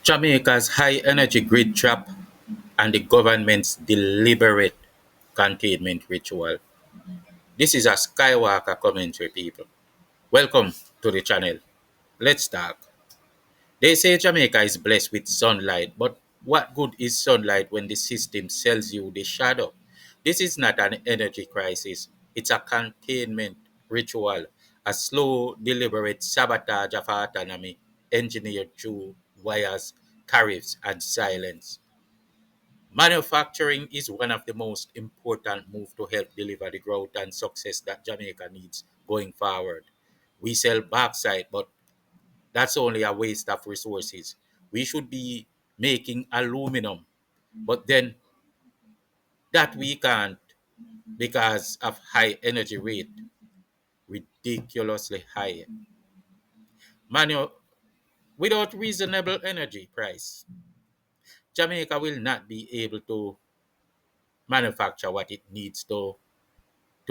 Jamaica's high energy grid trap and the government's deliberate containment ritual. This is a Skywalker commentary, people. Welcome to the channel. Let's talk. They say Jamaica is blessed with sunlight, but what good is sunlight when the system sells you the shadow? This is not an energy crisis, it's a containment ritual, a slow, deliberate sabotage of autonomy engineered through wires, tariffs, and silence. Manufacturing is one of the most important moves to help deliver the growth and success that Jamaica needs going forward. We sell bauxite, but that's only a waste of resources. We should be making aluminium, but then that we can't because of high energy rate, ridiculously high. Manu- Without reasonable energy price, Jamaica will not be able to manufacture what it needs to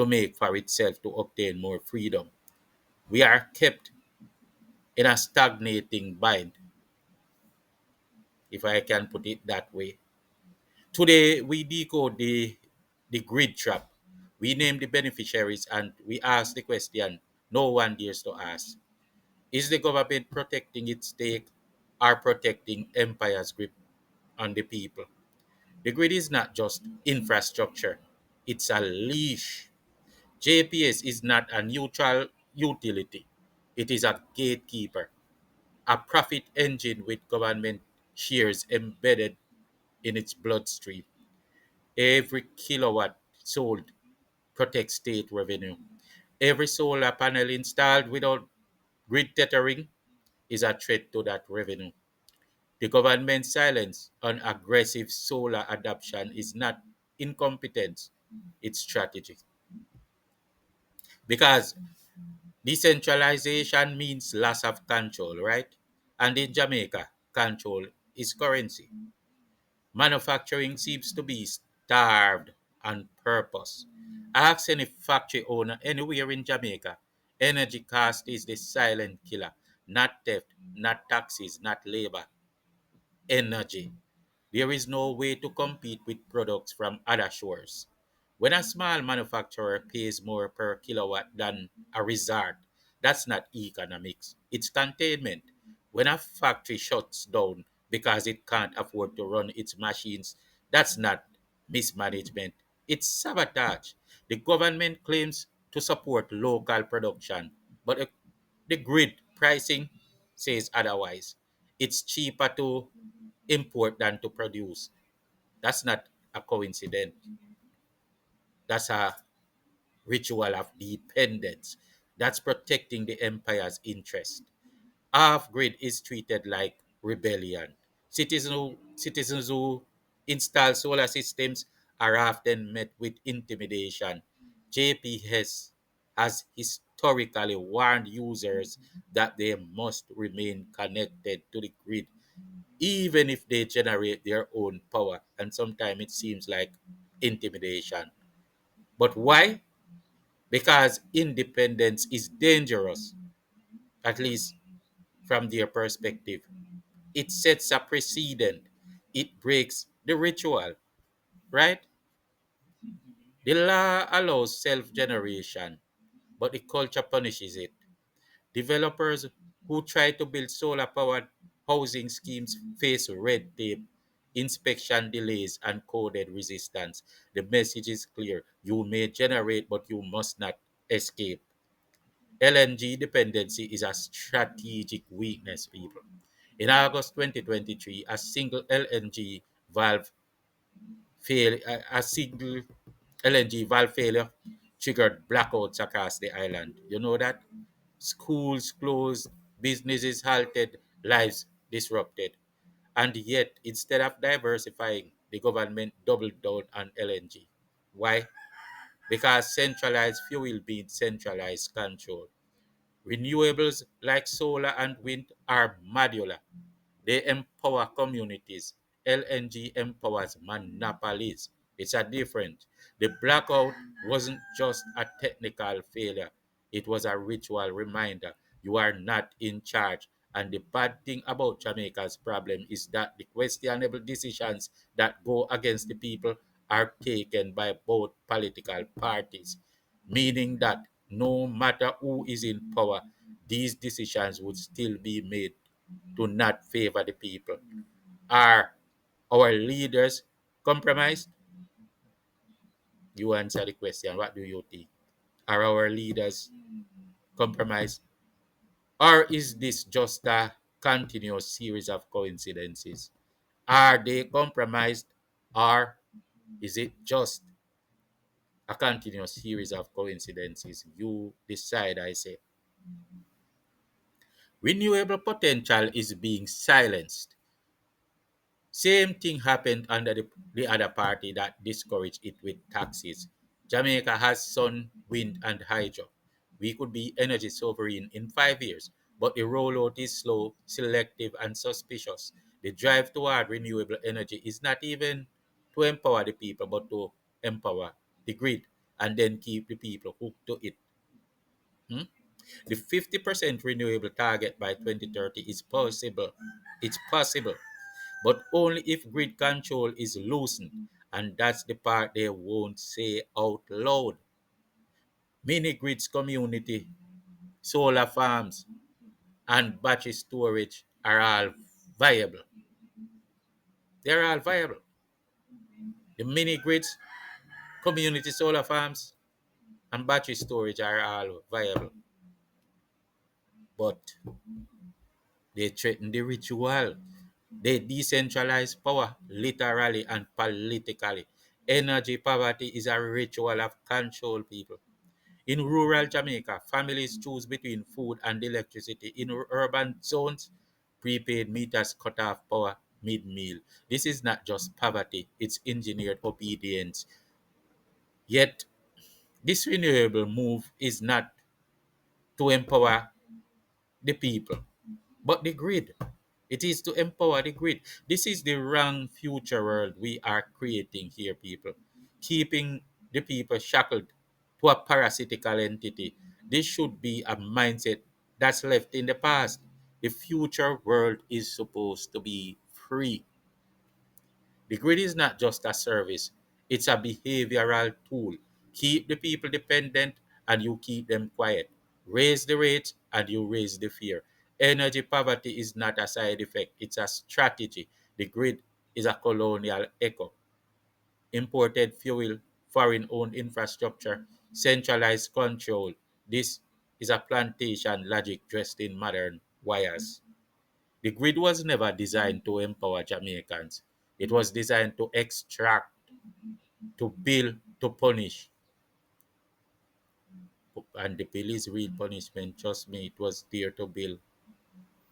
make for itself to obtain more freedom. We are kept in a stagnating bind, if I can put it that way. Today, we decode the grid trap. We name the beneficiaries and we ask the question no one dares to ask. Is the government protecting its stake or protecting empire's grip on the people? The grid is not just infrastructure, it's a leash. JPS is not a neutral utility, it is a gatekeeper, a profit engine with government shares embedded in its bloodstream. Every kilowatt sold protects state revenue. Every solar panel installed without grid tethering is a threat to that revenue. The government's silence on aggressive solar adoption is not incompetence, it's strategy. Because decentralization means loss of control, right? And in Jamaica, control is currency. Manufacturing seems to be starved on purpose. Ask any factory owner anywhere in Jamaica. Energy cost is the silent killer. Not theft, not taxes, not labor. Energy. There is no way to compete with products from other shores. When a small manufacturer pays more per kilowatt than a resort, that's not economics, it's containment. When a factory shuts down because it can't afford to run its machines, that's not mismanagement, it's sabotage. The government claims to support local production, but the grid pricing says otherwise. It's cheaper to import than to produce. That's not a coincidence. That's a ritual of dependence. That's protecting the empire's interest. Off grid is treated like rebellion. Citizens who install solar systems are often met with intimidation. JPS has historically warned users that they must remain connected to the grid even if they generate their own power. And sometimes it seems like intimidation. But why? Because independence is dangerous, at least from their perspective. It sets a precedent, it breaks the ritual, right? The law allows self generation, but the culture punishes it. Developers who try to build solar powered housing schemes face red tape, inspection delays, and coded resistance. The message is clear: you may generate, but you must not escape. LNG dependency is a strategic weakness, people. In August 2023, a single LNG valve failure triggered blackouts across the island. You know that? Schools closed, businesses halted, lives disrupted. And yet, instead of diversifying, the government doubled down on LNG. Why? Because centralized fuel means centralized control. Renewables like solar and wind are modular. They empower communities. LNG empowers monopolies. It's a different. The blackout wasn't just a technical failure, it was a ritual reminder you are not in charge And the bad thing about Jamaica's problem is that the questionable decisions that go against the people are taken by both political parties, meaning that no matter who is in power, these decisions would still be made to not favor the people. Are our leaders compromised? You answer the question. What do you think? Are our leaders compromised? Or is this just a continuous series of coincidences? Are they compromised? Or is it just a continuous series of coincidences? You decide, I say. Renewable potential is being silenced. Same thing happened under the other party that discouraged it with taxes. Jamaica has sun, wind, and hydro. We could be energy sovereign in 5 years, but the rollout is slow, selective, and suspicious. The drive toward renewable energy is not even to empower the people, but to empower the grid and then keep the people hooked to it. Hmm? The 50% renewable target by 2030 is possible. It's possible, but only if grid control is loosened. And that's the part they won't say out loud. Mini grids community, solar farms, and battery storage are all viable. They're all viable. The mini grids, community solar farms, and battery storage are all viable. But they threaten the ritual. They decentralize power literally and politically. Energy poverty is a ritual of control people. In rural Jamaica, families choose between food and electricity. In urban zones, prepaid meters cut off power mid-meal. This is not just poverty, it's engineered obedience. Yet, this renewable move is not to empower the people, but the grid. It is to empower the grid. This is the wrong future world we are creating here, people. Keeping the people shackled to a parasitical entity. This should be a mindset that's left in the past. The future world is supposed to be free. The grid is not just a service, it's a behavioral tool. Keep the people dependent and you keep them quiet. Raise the rates and you raise the fear. Energy poverty is not a side effect, it's a strategy. The grid is a colonial echo. Imported fuel, foreign owned infrastructure, centralized control. This is a plantation logic dressed in modern wires. The grid was never designed to empower Jamaicans. It was designed to extract, to bill, to punish. And the bill is real punishment. Trust me, it was there to bill,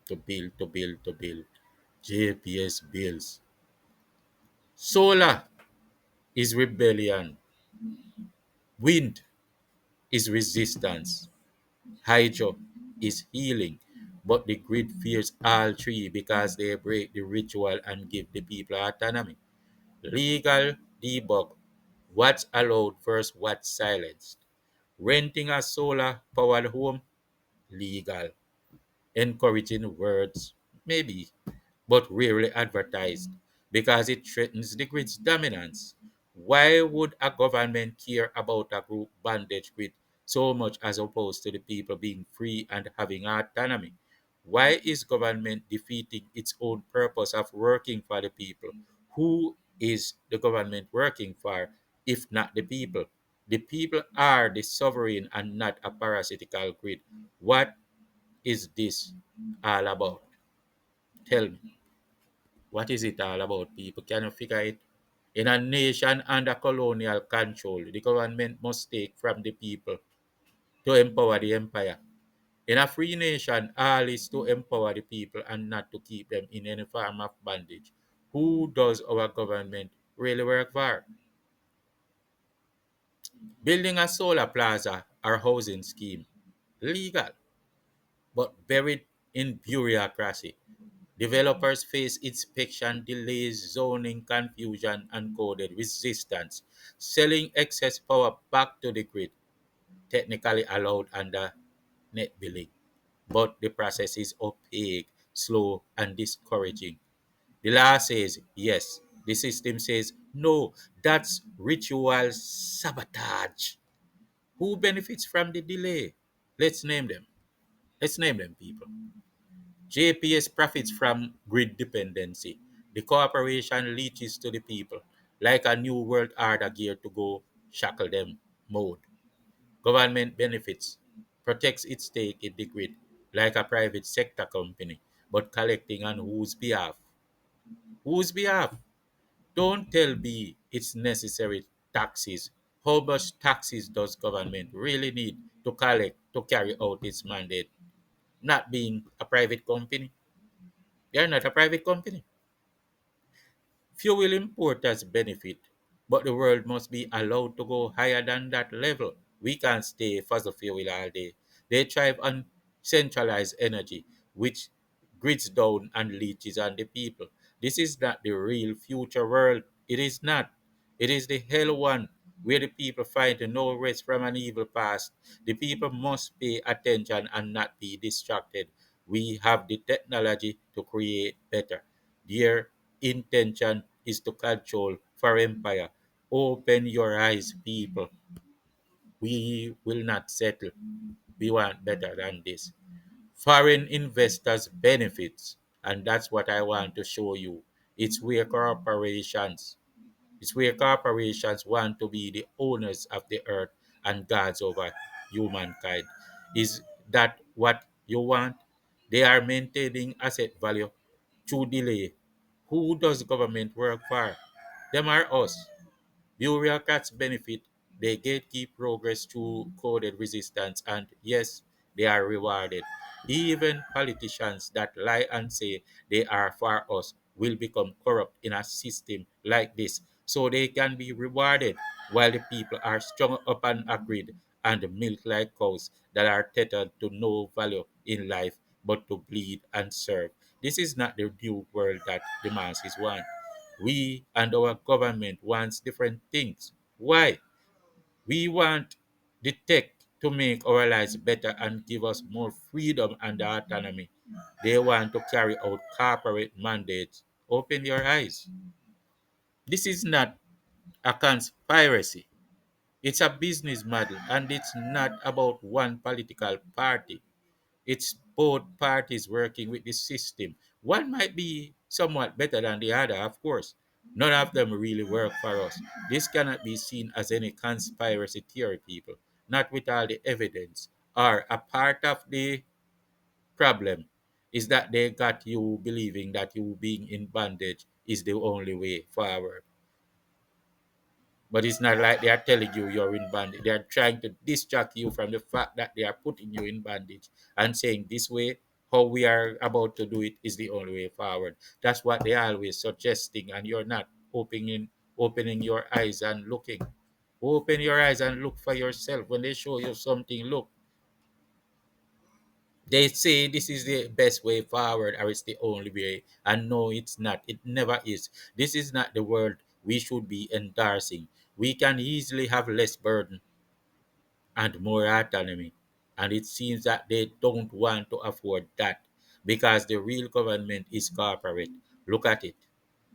to bill, to bill, to bill. JPS bills. Solar is rebellion. Wind is resistance. Hydro is healing. But the grid fears all three because they break the ritual and give the people autonomy. Legal debug. What's allowed versus what's silenced. Renting a solar powered home, legal. Encouraging words, maybe, but rarely advertised because it threatens the grid's dominance. Why would a government care about a group bandage grid so much as opposed to the people being free and having autonomy? Why is government defeating its own purpose of working for the people? Who is the government working for if not the people? The people are the sovereign and not a parasitical grid. What is this all about? Tell me. What is it all about, people? Can you figure it? In a nation under colonial control, the government must take from the people to empower the empire. In a free nation, all is to empower the people and not to keep them in any form of bondage. Who does our government really work for? Building a solar plaza or housing scheme, legal, but buried in bureaucracy. Developers face inspection delays, zoning confusion, and coded resistance. Selling excess power back to the grid, technically allowed under net billing. but the process is opaque, slow, and discouraging. The law says yes, the system says no. That's ritual sabotage. Who benefits from the delay? Let's name them. Let's name them, people. JPS profits from grid dependency. The corporation leeches to the people like a new world order gear to go shackle them mode. Government benefits, protects its stake in the grid like a private sector company, but collecting on whose behalf? Whose behalf? Don't tell me it's necessary taxes. How much taxes does government really need to collect to carry out its mandate? Not being a private company. They are not a private company. Fuel importers benefit, but the world must be allowed to go higher than that level. We can't stay fossil fuel all day. They thrive on centralized energy, which grids down and leeches on the people. This is not the real future world. It is not. It is the hell one where the people find no rest from an evil past. The people must pay attention and not be distracted. We have the technology to create better. Their intention is to control for empire. Open your eyes, people. We will not settle. We want better than this. Foreign investors benefits, and that's what I want to show you. It's where corporations it's where corporations want to be the owners of the earth and gods over humankind. Is that what you want? They are maintaining asset value through delay. Who does government work for? Them are us. Bureaucrats benefit, they gatekeep progress through coded resistance, and yes, they are rewarded. Even politicians that lie and say they are for us will become corrupt in a system like this, so they can be rewarded while the people are strung up and agreed and milk like cows that are tethered to no value in life but to bleed and serve. This is not the new world that the masses want. We and our government wants different things. Why? We want the tech to make our lives better and give us more freedom and autonomy. They want to carry out corporate mandates. Open your eyes. This is not a conspiracy. It's a business model, and it's not about one political party. It's both parties working with the system. One might be somewhat better than the other, of course. None of them really work for us. This cannot be seen as any conspiracy theory, people. Not with all the evidence. Or a part of the problem is that they got you believing that you being in bondage is the only way forward. But it's not like they are telling you you're in bondage. They are trying to distract you from the fact that they are putting you in bondage and saying this way, how we are about to do it is the only way forward. That's what they are always suggesting, and you're not opening your eyes and looking. Open your eyes and look for yourself. When they show you something, look. They say this is the best way forward or it's the only way. And no, it's not. It never is. This is not the world we should be endorsing. We can easily have less burden and more autonomy. And it seems that they don't want to afford that because the real government is corporate. Look at it.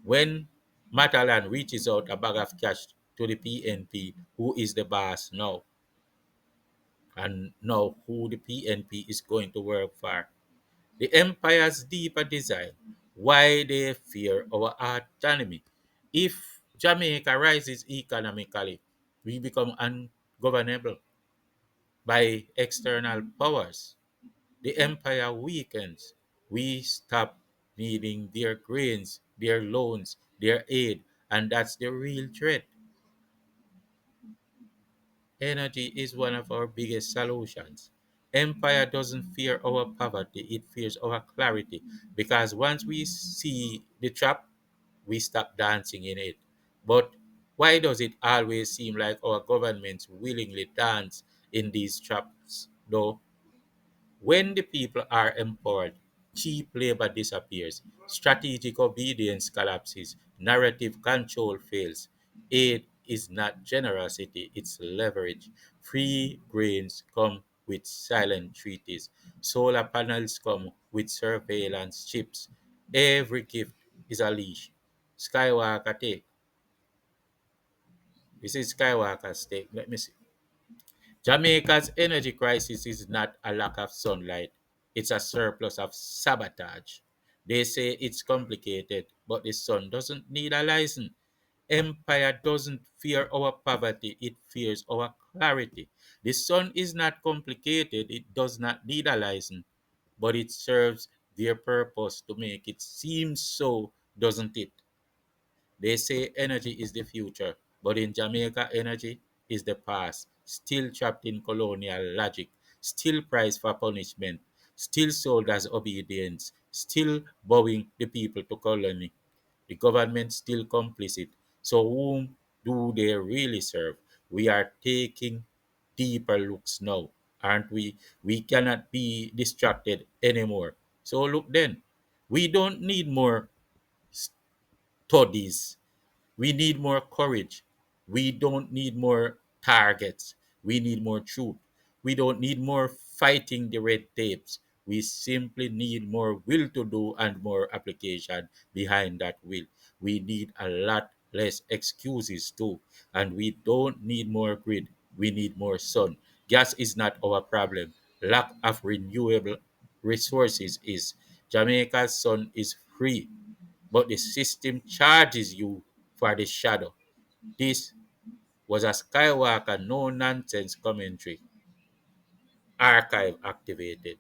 When Matalan reaches out a bag of cash to the PNP, who is the boss now? And now who the PNP is going to work for? The empire's deeper design, why they fear our autonomy. If Jamaica rises economically, we become ungovernable by external powers. The empire weakens. We stop needing their grains, their loans, their aid, and that's the real threat. Energy is one of our biggest solutions. Empire doesn't fear our poverty, it fears our clarity. Because once we see the trap, we stop dancing in it. But why does it always seem like our governments willingly dance in these traps, though? When the people are empowered, cheap labor disappears, strategic obedience collapses, narrative control fails. Aid is not generosity, it's leverage. Free grains come with silent treaties. Solar panels come with surveillance chips. Every gift is a leash. Skywalker take. This is Skywalker's take. Let me see. Jamaica's energy crisis is not a lack of sunlight, it's a surplus of sabotage. They say it's complicated, but the sun doesn't need a license. Empire doesn't fear our poverty, it fears our clarity. The sun is not complicated, it does not need a license, but it serves their purpose to make it seem so, doesn't it? They say energy is the future, but in Jamaica, energy is the past, still trapped in colonial logic, still prized for punishment, still sold as obedience, still bowing the people to colony. The government still complicit. So whom do they really serve? We are taking deeper looks now, aren't we? We cannot be distracted anymore. So look then, we don't need more studies. We need more courage. We don't need more targets. We need more truth. We don't need more fighting the red tapes. We simply need more will to do and more application behind that will. We need a lot less excuses too. And we don't need more grid. We need more sun. Gas is not our problem. Lack of renewable resources is. Jamaica's sun is free, but the system charges you for the shadow. This was a Skywalker no nonsense commentary, archive activated.